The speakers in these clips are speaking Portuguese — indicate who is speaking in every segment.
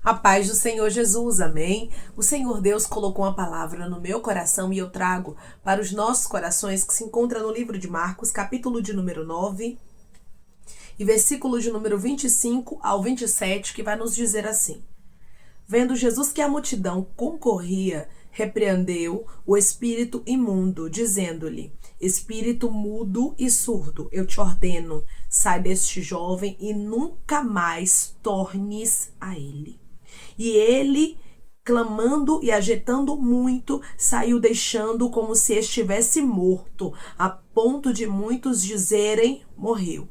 Speaker 1: A paz do Senhor Jesus, amém? O Senhor Deus colocou uma palavra no meu coração e eu trago para os nossos corações, que se encontra no livro de Marcos, capítulo de número 9 e versículo de número 25 ao 27, que vai nos dizer assim: Vendo Jesus que a multidão concorria, repreendeu o espírito imundo, dizendo-lhe: Espírito mudo e surdo, eu te ordeno, sai deste jovem e nunca mais tornes a ele. E ele, clamando e agitando muito, saiu deixando como se estivesse morto, a ponto de muitos dizerem: morreu.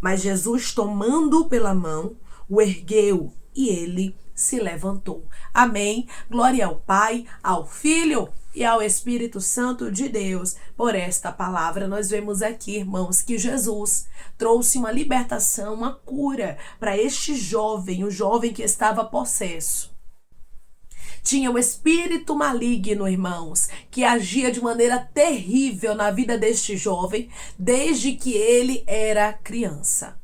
Speaker 1: Mas Jesus, tomando-o pela mão, o ergueu e ele se levantou. Amém. Glória ao Pai, ao Filho e ao Espírito Santo de Deus. Por esta palavra nós vemos aqui, irmãos, que Jesus trouxe uma libertação, uma cura para este jovem, o jovem que estava possesso. Tinha um espírito maligno, irmãos, que agia de maneira terrível na vida deste jovem desde que ele era criança.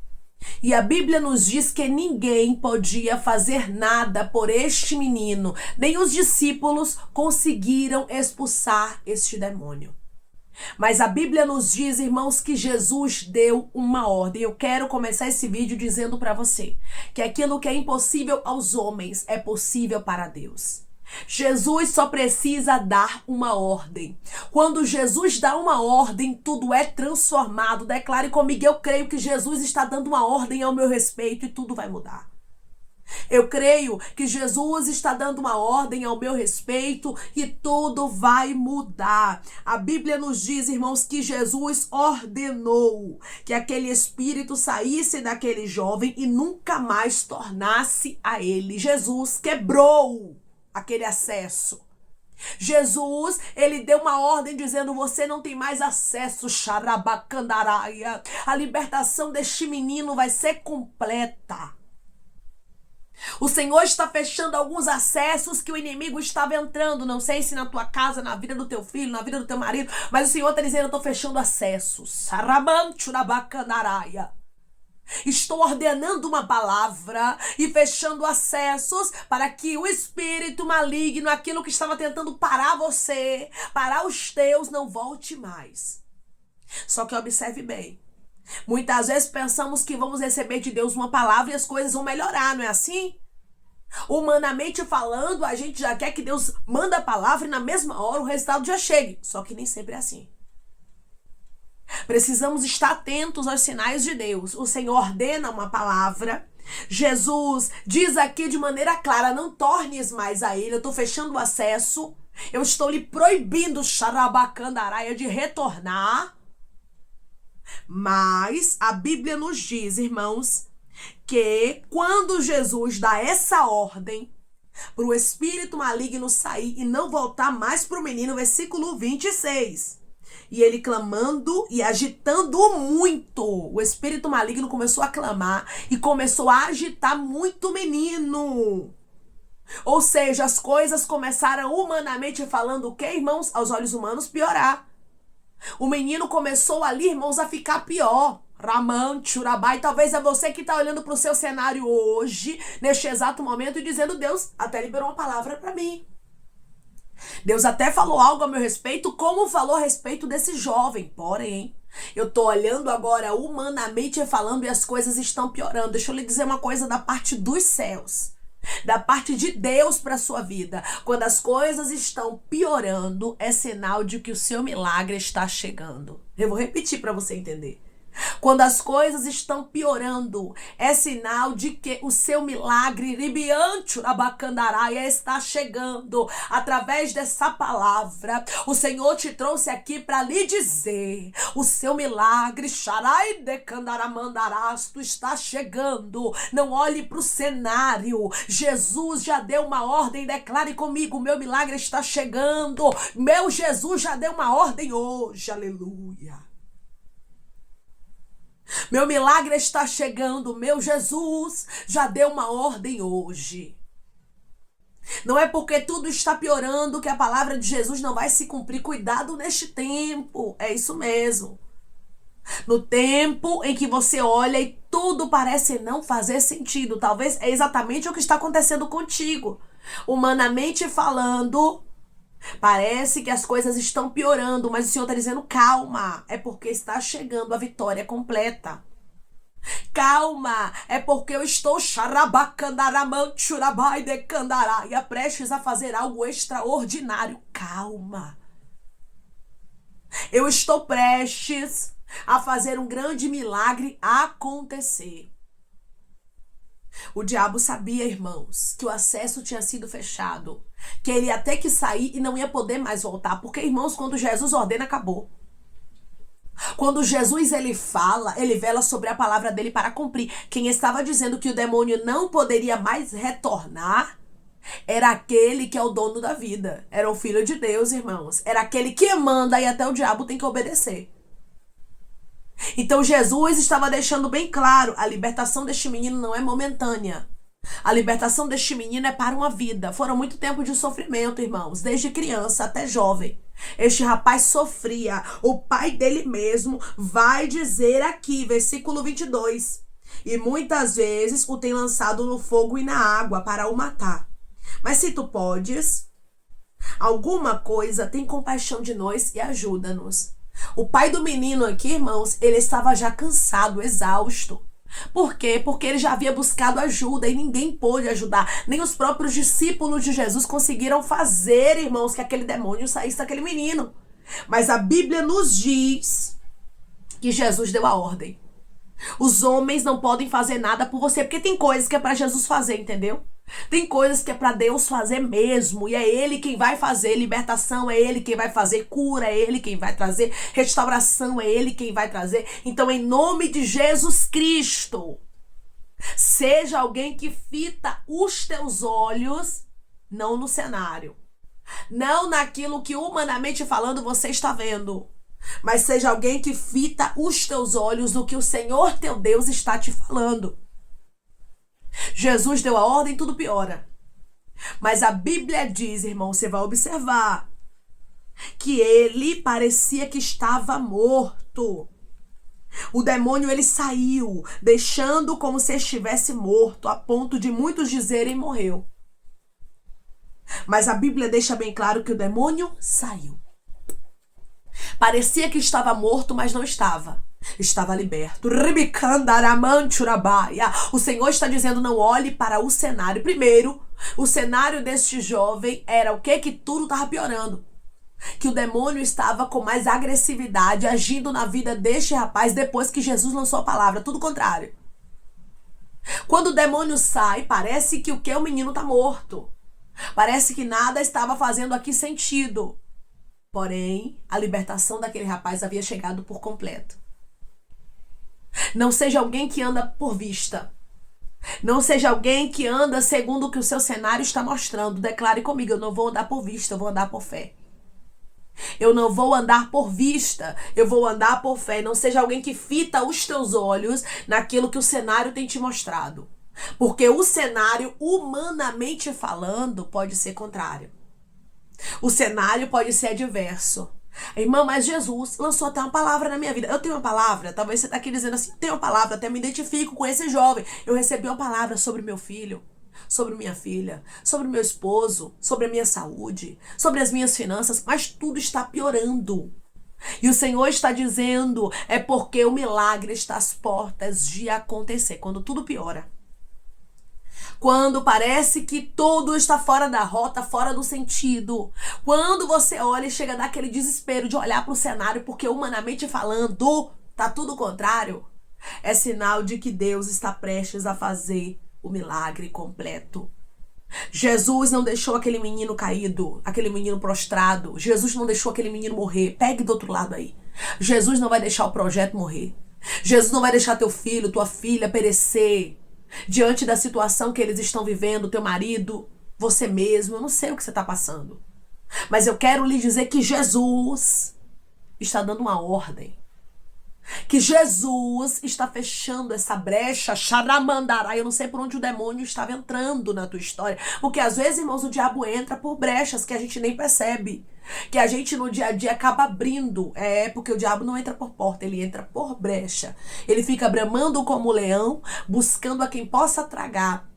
Speaker 1: E a Bíblia nos diz que ninguém podia fazer nada por este menino, nem os discípulos conseguiram expulsar este demônio. Mas a Bíblia nos diz, irmãos, que Jesus deu uma ordem. Eu quero começar esse vídeo dizendo para você que aquilo que é impossível aos homens é possível para Deus. Jesus só precisa dar uma ordem. Quando Jesus dá uma ordem, tudo é transformado. Declare comigo: eu creio que Jesus está dando uma ordem ao meu respeito e tudo vai mudar. Eu creio que Jesus está dando uma ordem ao meu respeito e tudo vai mudar. A Bíblia nos diz, irmãos, que Jesus ordenou que aquele espírito saísse daquele jovem e nunca mais tornasse a ele. Jesus quebrou aquele acesso. Jesus, ele deu uma ordem dizendo: você não tem mais acesso, xarabacandaraia. A libertação deste menino vai ser completa. O Senhor está fechando alguns acessos que o inimigo estava entrando. Não sei se na tua casa, na vida do teu filho, na vida do teu marido, mas o Senhor está dizendo: eu estou fechando acessos. Sarabanturabacanaraia. Estou ordenando uma palavra e fechando acessos para que o espírito maligno, aquilo que estava tentando parar você, parar os teus, não volte mais. Só que observe bem. Muitas vezes pensamos que vamos receber de Deus uma palavra e as coisas vão melhorar, não é assim? Humanamente falando, a gente já quer que Deus manda a palavra e na mesma hora o resultado já chegue. Só que nem sempre é assim. Precisamos estar atentos aos sinais de Deus. O Senhor ordena uma palavra. Jesus diz aqui de maneira clara: não tornes mais a ele. Eu estou fechando o acesso. Eu estou lhe proibindo, xarabacandaraia, de retornar. Mas a Bíblia nos diz, irmãos, que quando Jesus dá essa ordem para o espírito maligno sair e não voltar mais para o menino, versículo 26... E ele clamando e agitando muito. O espírito maligno começou a clamar e começou a agitar muito o menino. Ou seja, as coisas começaram, humanamente falando, o que, irmãos? Aos olhos humanos, piorar. O menino começou ali, irmãos, a ficar pior. Raman, Churabai, talvez é você que está olhando para o seu cenário hoje, neste exato momento, e dizendo: Deus até liberou uma palavra para mim. Deus até falou algo a meu respeito, como falou a respeito desse jovem. Porém, eu tô olhando agora humanamente falando e as coisas estão piorando. Deixa eu lhe dizer uma coisa da parte dos céus, da parte de Deus para sua vida. Quando as coisas estão piorando, é sinal de que o seu milagre está chegando. Eu vou repetir para você entender. Quando as coisas estão piorando, é sinal de que o seu milagre está chegando. Através dessa palavra, o Senhor te trouxe aqui para lhe dizer: o seu milagre está chegando. Não olhe para o cenário. Jesus já deu uma ordem. Declare comigo: meu milagre está chegando. Meu Jesus já deu uma ordem hoje. Aleluia. Meu milagre está chegando. Meu Jesus já deu uma ordem hoje. Não é porque tudo está piorando que a palavra de Jesus não vai se cumprir. Cuidado neste tempo. É isso mesmo. No tempo em que você olha e tudo parece não fazer sentido. Talvez é exatamente o que está acontecendo contigo. Humanamente falando, parece que as coisas estão piorando, mas o Senhor está dizendo calma. É porque está chegando a vitória completa. Calma, é porque eu estou prestes a fazer algo extraordinário. Calma. Eu estou prestes a fazer um grande milagre acontecer. O diabo sabia, irmãos, que o acesso tinha sido fechado, que ele ia ter que sair e não ia poder mais voltar, porque, irmãos, quando Jesus ordena, acabou. Quando Jesus ele fala, ele vela sobre a palavra dele para cumprir. Quem estava dizendo que o demônio não poderia mais retornar era aquele que é o dono da vida. Era o Filho de Deus, irmãos. Era aquele que manda e até o diabo tem que obedecer. Então Jesus estava deixando bem claro, a libertação deste menino não é momentânea. A libertação deste menino é para uma vida. Foram muito tempo de sofrimento, irmãos, desde criança até jovem. Este rapaz sofria. O pai dele mesmo vai dizer aqui, versículo 22. E muitas vezes o tem lançado no fogo e na água para o matar. Mas se tu podes, alguma coisa, tem compaixão de nós e ajuda-nos. O pai do menino aqui, irmãos, ele estava já cansado, exausto. Por quê? Porque ele já havia buscado ajuda e ninguém pôde ajudar. Nem os próprios discípulos de Jesus conseguiram fazer, irmãos, que aquele demônio saísse daquele menino. Mas a Bíblia nos diz que Jesus deu a ordem. Os homens não podem fazer nada por você, porque tem coisas que é para Jesus fazer, entendeu? Tem coisas que é para Deus fazer mesmo, e é Ele quem vai fazer libertação, é Ele quem vai fazer cura, é Ele quem vai trazer restauração, é Ele quem vai trazer. Então, em nome de Jesus Cristo, seja alguém que fita os teus olhos, não no cenário, não naquilo que humanamente falando você está vendo, mas seja alguém que fita os teus olhos no que o Senhor teu Deus está te falando. Jesus deu a ordem, tudo piora. Mas a Bíblia diz, irmão, você vai observar, que ele parecia que estava morto. O demônio, ele saiu, deixando como se estivesse morto, a ponto de muitos dizerem morreu. Mas a Bíblia deixa bem claro que o demônio saiu. Parecia que estava morto, mas não estava. Estava liberto. O Senhor está dizendo, não olhe para o cenário. Primeiro, o cenário deste jovem era o quê? Que tudo estava piorando. Que o demônio estava com mais agressividade, agindo na vida deste rapaz depois que Jesus lançou a palavra. Tudo contrário. Quando o demônio sai, parece que o quê? O menino está morto. Parece que nada estava fazendo aqui sentido. Porém, a libertação daquele rapaz havia chegado por completo. Não seja alguém que anda por vista. Não seja alguém que anda segundo o que o seu cenário está mostrando. Declare comigo, eu não vou andar por vista, eu vou andar por fé. Eu não vou andar por vista, eu vou andar por fé. Não seja alguém que fita os teus olhos naquilo que o cenário tem te mostrado. Porque o cenário, humanamente falando, pode ser contrário. O cenário pode ser adverso. Irmã, mas Jesus lançou até uma palavra na minha vida. Eu tenho uma palavra, talvez você está aqui dizendo assim, tenho uma palavra, até me identifico com esse jovem. Eu recebi uma palavra sobre meu filho, sobre minha filha, sobre meu esposo, sobre a minha saúde, sobre as minhas finanças, mas tudo está piorando. E o Senhor está dizendo, é porque o milagre está às portas de acontecer, quando tudo piora. Quando parece que tudo está fora da rota, fora do sentido. Quando você olha e chega daquele desespero de olhar para o cenário, porque humanamente falando, tá tudo contrário. É sinal de que Deus está prestes a fazer o milagre completo. Jesus não deixou aquele menino caído, aquele menino prostrado. Jesus não deixou aquele menino morrer. Pegue do outro lado aí. Jesus não vai deixar o projeto morrer. Jesus não vai deixar teu filho, tua filha perecer. Diante da situação que eles estão vivendo, teu marido, você mesmo, eu não sei o que você está passando. Mas eu quero lhe dizer que Jesus está dando uma ordem. Que Jesus está fechando essa brecha, xaramandará. Eu não sei por onde o demônio estava entrando na tua história. Porque às vezes, irmãos, o diabo entra por brechas que a gente nem percebe. Que a gente no dia a dia acaba abrindo. Porque o diabo não entra por porta, ele entra por brecha. Ele fica bramando como leão, buscando a quem possa tragar.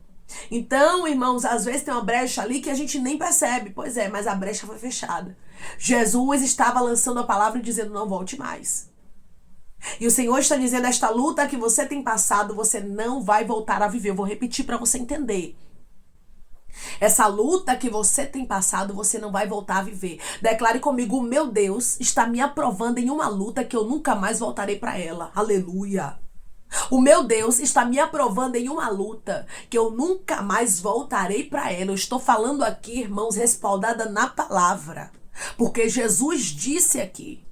Speaker 1: Então, irmãos, às vezes tem uma brecha ali que a gente nem percebe. Pois é, mas a brecha foi fechada. Jesus estava lançando a palavra e dizendo: não volte mais. E o Senhor está dizendo: esta luta que você tem passado, você não vai voltar a viver. Eu vou repetir para você entender. Essa luta que você tem passado, você não vai voltar a viver. Declare comigo: o meu Deus está me aprovando em uma luta que eu nunca mais voltarei para ela. Aleluia. O meu Deus está me aprovando em uma luta que eu nunca mais voltarei para ela. Eu estou falando aqui, irmãos, respaldada na palavra. Porque Jesus disse aqui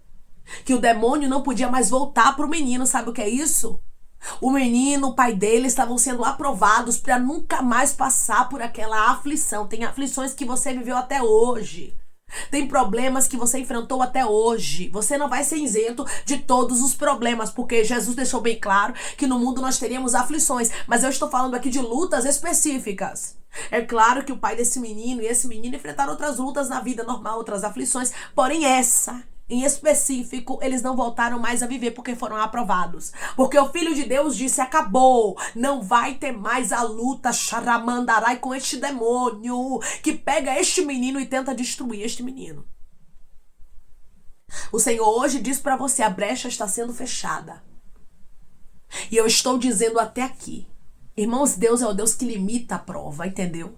Speaker 1: que o demônio não podia mais voltar para o menino. Sabe o que é isso? O menino, o pai dele estavam sendo aprovados para nunca mais passar por aquela aflição. Tem aflições que você viveu até hoje. Tem problemas que você enfrentou até hoje. Você não vai ser isento de todos os problemas, porque Jesus deixou bem claro que no mundo nós teríamos aflições. Mas eu estou falando aqui de lutas específicas. É claro que o pai desse menino e esse menino enfrentaram outras lutas na vida normal, outras aflições. Porém essa, em específico, eles não voltaram mais a viver porque foram aprovados. Porque o Filho de Deus disse: acabou, não vai ter mais a luta, xaramandarai, com este demônio que pega este menino e tenta destruir este menino. O Senhor hoje diz para você: a brecha está sendo fechada. E eu estou dizendo até aqui. Irmãos, Deus é o Deus que limita a prova, entendeu?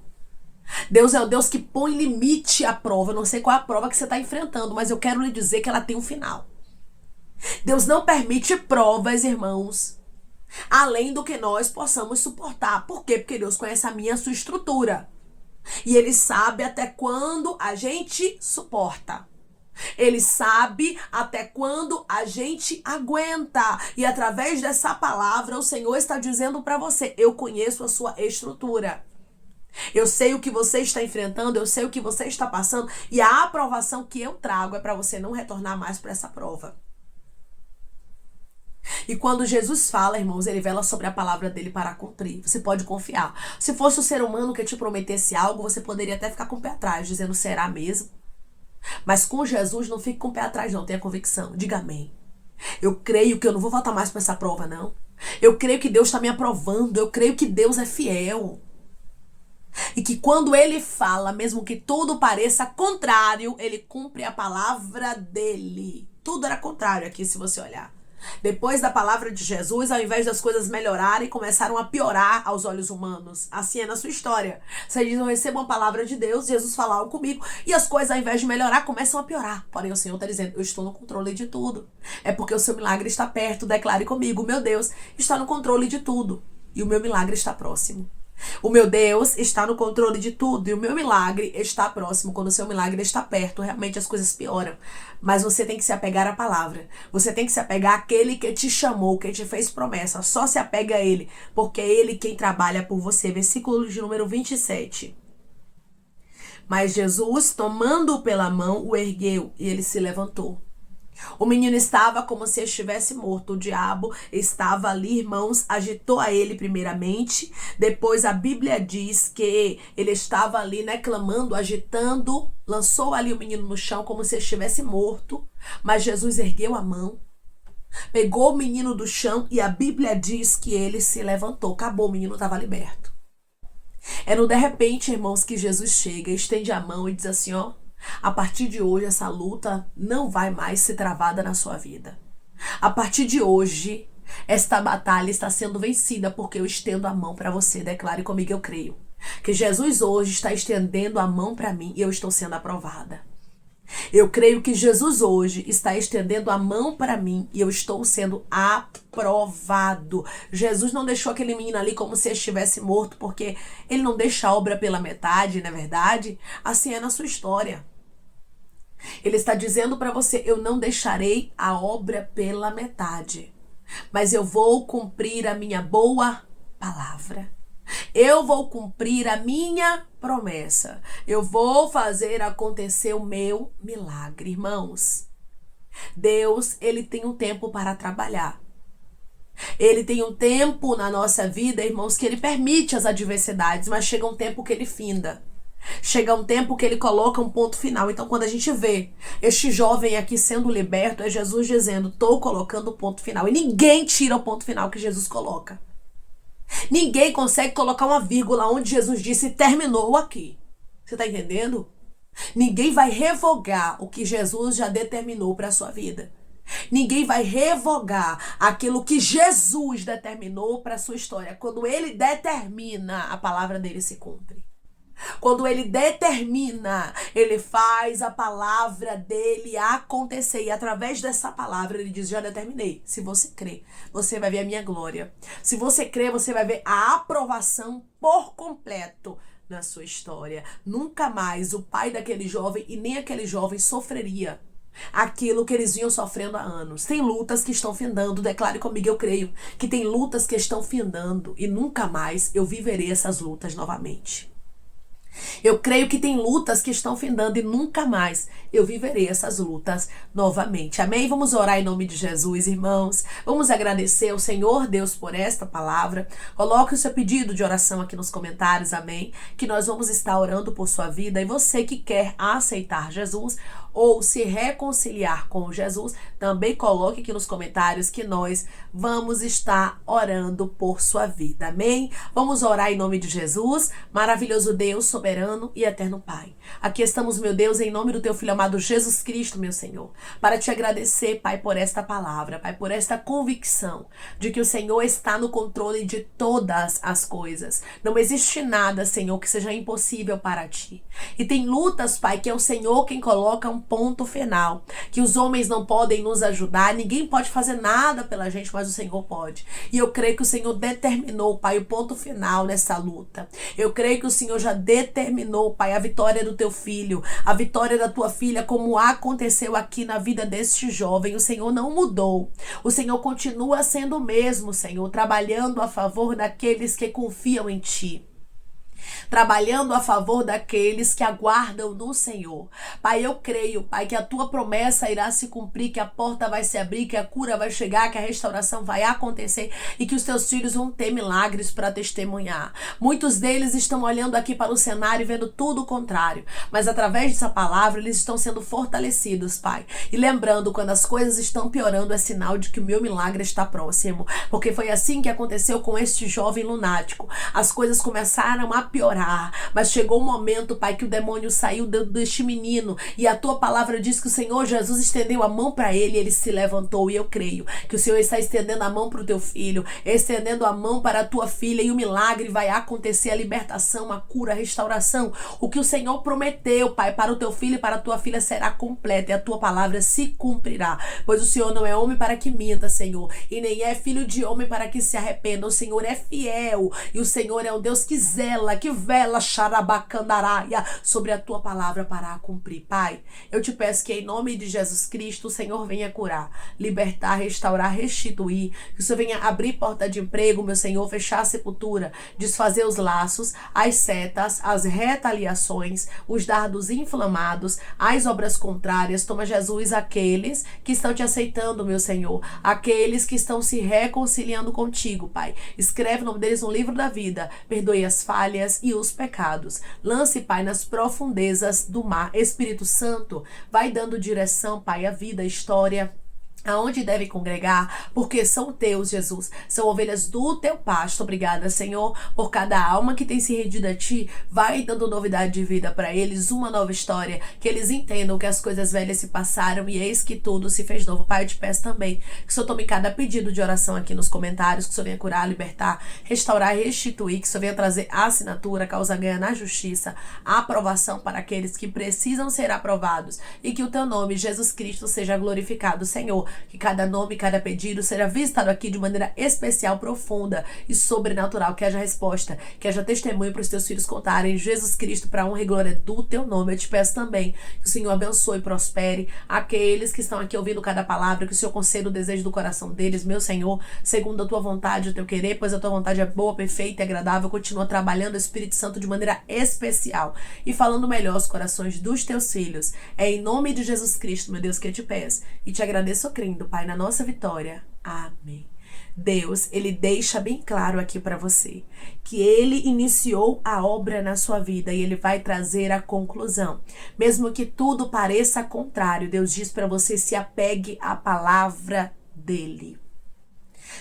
Speaker 1: Deus é o Deus que põe limite à prova. Eu não sei qual é a prova que você está enfrentando, mas eu quero lhe dizer que ela tem um final. Deus não permite provas, irmãos, além do que nós possamos suportar. Por quê? Porque Deus conhece a minha e a sua estrutura. E Ele sabe até quando a gente suporta. Ele sabe até quando a gente aguenta. E através dessa palavra, o Senhor está dizendo para você: eu conheço a sua estrutura. Eu sei o que você está enfrentando, eu sei o que você está passando, e a aprovação que eu trago é para você não retornar mais para essa prova. E quando Jesus fala, irmãos, ele vela sobre a palavra dele para cumprir. Você pode confiar. Se fosse o ser humano que te prometesse algo, você poderia até ficar com o pé atrás, dizendo: será mesmo? Mas com Jesus, não fique com o pé atrás, não. Tenha convicção. Diga amém. Eu creio que eu não vou voltar mais para essa prova, não. Eu creio que Deus está me aprovando. Eu creio que Deus é fiel. E que quando ele fala, mesmo que tudo pareça contrário, ele cumpre a palavra dele. Tudo era contrário aqui, se você olhar. Depois da palavra de Jesus, ao invés das coisas melhorarem, começaram a piorar aos olhos humanos. Assim é na sua história. Você diz: eu recebo uma palavra de Deus, Jesus fala algo comigo, e as coisas, ao invés de melhorar, começam a piorar. Porém, o Senhor está dizendo: eu estou no controle de tudo. É porque o seu milagre está perto. Declare comigo: meu Deus está no controle de tudo. E o meu milagre está próximo. O meu Deus está no controle de tudo e o meu milagre está próximo. Quando o seu milagre está perto, realmente as coisas pioram. Mas você tem que se apegar à palavra. Você tem que se apegar àquele que te chamou, que te fez promessa. Só se apega a ele, porque é ele quem trabalha por você. Versículo de número 27. Mas Jesus, tomando-o pela mão, o ergueu e ele se levantou. O menino estava como se estivesse morto. O diabo estava ali, irmãos, agitou a ele primeiramente. Depois a Bíblia diz que ele estava ali, né, clamando, agitando. Lançou ali o menino no chão como se estivesse morto. Mas Jesus ergueu a mão, pegou o menino do chão e a Bíblia diz que ele se levantou. Acabou, o menino estava liberto. É no de repente, irmãos, que Jesus chega, estende a mão e diz assim: ó, a partir de hoje, essa luta não vai mais ser travada na sua vida. A partir de hoje, esta batalha está sendo vencida porque eu estendo a mão para você. Declare comigo: eu creio que Jesus hoje está estendendo a mão para mim e eu estou sendo aprovada. Eu creio que Jesus hoje está estendendo a mão para mim e eu estou sendo aprovado. Jesus não deixou aquele menino ali como se estivesse morto, porque ele não deixa a obra pela metade, não é verdade? Assim é na sua história. Ele está dizendo para você: eu não deixarei a obra pela metade, mas eu vou cumprir a minha boa palavra. Eu vou cumprir a minha promessa. Eu vou fazer acontecer o meu milagre, irmãos. Deus, ele tem um tempo para trabalhar. Ele tem um tempo na nossa vida, irmãos, que ele permite as adversidades, mas chega um tempo que ele finda. Chega um tempo que ele coloca um ponto final. Então, quando a gente vê este jovem aqui sendo liberto, é Jesus dizendo, estou colocando o ponto final. E ninguém tira o ponto final que Jesus coloca. Ninguém consegue colocar uma vírgula onde Jesus disse, terminou aqui. Você está entendendo? Ninguém vai revogar o que Jesus já determinou para a sua vida. Ninguém vai revogar aquilo que Jesus determinou para a sua história. Quando ele determina, a palavra dele se cumpre. Quando ele determina, ele faz a palavra dele acontecer. E através dessa palavra ele diz, já determinei. Se você crê, você vai ver a minha glória. Se você crê, você vai ver a aprovação por completo na sua história. Nunca mais o pai daquele jovem e nem aquele jovem sofreria aquilo que eles vinham sofrendo há anos. Tem lutas que estão findando, declare comigo, eu creio que tem lutas que estão findando e nunca mais eu viverei essas lutas novamente. Eu creio que tem lutas que estão findando e nunca mais eu viverei essas lutas novamente. Amém? Vamos orar em nome de Jesus, irmãos. Vamos agradecer ao Senhor Deus por esta palavra. Coloque o seu pedido de oração aqui nos comentários, amém? Que nós vamos estar orando por sua vida. E você que quer aceitar Jesus ou se reconciliar com Jesus, também coloque aqui nos comentários que nós vamos estar orando por sua vida, amém? Vamos orar em nome de Jesus, maravilhoso Deus, soberano e eterno Pai. Aqui estamos, meu Deus, em nome do teu Filho amado Jesus Cristo, meu Senhor, para te agradecer, Pai, por esta palavra, Pai, por esta convicção de que o Senhor está no controle de todas as coisas. Não existe nada, Senhor, que seja impossível para ti. E tem lutas, Pai, que é o Senhor quem coloca um ponto final, que os homens não podem nos ajudar, ninguém pode fazer nada pela gente, mas o Senhor pode. E eu creio que o Senhor determinou, Pai, o ponto final nessa luta. Eu creio que o Senhor já determinou, Pai, a vitória do teu filho, a vitória da tua filha, como aconteceu aqui na vida deste jovem. O Senhor não mudou. O Senhor continua sendo o mesmo, Senhor, trabalhando a favor daqueles que confiam em ti. Trabalhando a favor daqueles que aguardam no Senhor. Pai, eu creio, Pai, que a tua promessa irá se cumprir, que a porta vai se abrir, que a cura vai chegar, que a restauração vai acontecer e que os teus filhos vão ter milagres para testemunhar. Muitos deles estão olhando aqui para o cenário e vendo tudo o contrário, mas através dessa palavra eles estão sendo fortalecidos, Pai. E lembrando, quando as coisas estão piorando, é sinal de que o meu milagre está próximo, porque foi assim que aconteceu com este jovem lunático. As coisas começaram a piorar, mas chegou um momento, Pai, que o demônio saiu deste menino e a tua palavra diz que o Senhor Jesus estendeu a mão para ele e ele se levantou. E eu creio que o Senhor está estendendo a mão para o teu filho, estendendo a mão para a tua filha, e o milagre vai acontecer, a libertação, a cura, a restauração. O que o Senhor prometeu, Pai, para o teu filho e para a tua filha será completo e a tua palavra se cumprirá, pois o Senhor não é homem para que minta, Senhor, e nem é filho de homem para que se arrependa. O Senhor é fiel e o Senhor é um Deus que zela, que vela xarabacandaraia sobre a tua palavra para a cumprir. Pai, eu te peço que em nome de Jesus Cristo o Senhor venha curar, libertar, restaurar, restituir, que o Senhor venha abrir porta de emprego, meu Senhor, fechar a sepultura, desfazer os laços, as setas, as retaliações, os dardos inflamados, as obras contrárias. Toma, Jesus, aqueles que estão te aceitando, meu Senhor, aqueles que estão se reconciliando contigo, Pai. Escreve o nome deles no livro da vida, perdoe as falhas e os pecados. Lance, Pai, nas profundezas do mar. Espírito Santo, vai dando direção, Pai, à vida, à história, aonde devem congregar, porque são teus, Jesus, são ovelhas do teu pasto. Obrigada, Senhor, por cada alma que tem se rendido a ti. Vai dando novidade de vida para eles, uma nova história, que eles entendam que as coisas velhas se passaram e eis que tudo se fez novo. Pai, eu te peço também que o Senhor tome cada pedido de oração aqui nos comentários, que o Senhor venha curar, libertar, restaurar, restituir, que o Senhor venha trazer assinatura, causa ganha na justiça, aprovação para aqueles que precisam ser aprovados, e que o teu nome, Jesus Cristo, seja glorificado, Senhor. que cada nome, cada pedido seja visitado aqui de maneira especial, profunda e sobrenatural, que haja resposta, que haja testemunho para os teus filhos contarem Jesus Cristo para a honra e glória do teu nome. Eu te peço também que o Senhor abençoe e prospere aqueles que estão aqui ouvindo cada palavra, que o Senhor conceda o desejo do coração deles, meu Senhor, segundo a tua vontade, o teu querer, pois a tua vontade é boa, perfeita e agradável. Continua trabalhando o Espírito Santo de maneira especial e falando melhor aos corações dos teus filhos. É em nome de Jesus Cristo, meu Deus, que eu te peço e te agradeço, crendo, Pai, na nossa vitória. Amém. Deus, ele deixa bem claro aqui para você que ele iniciou a obra na sua vida e ele vai trazer a conclusão. Mesmo que tudo pareça contrário, Deus diz para você: se apegue à palavra dele.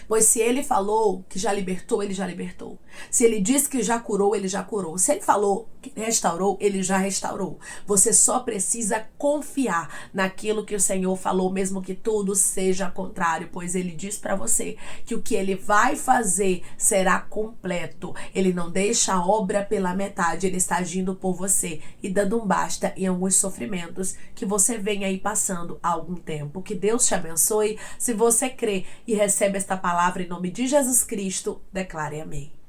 Speaker 1: Pois se ele falou que já libertou, ele já libertou. Se ele disse que já curou, ele já curou. Se ele falou que restaurou, ele já restaurou. Você só precisa confiar naquilo que o Senhor falou, mesmo que tudo seja contrário, pois ele diz para você que o que ele vai fazer será completo. Ele não deixa a obra pela metade, ele está agindo por você e dando um basta em alguns sofrimentos que você vem aí passando há algum tempo. Que Deus te abençoe. Se você crê e recebe esta palavra em nome de Jesus Cristo, declare amém.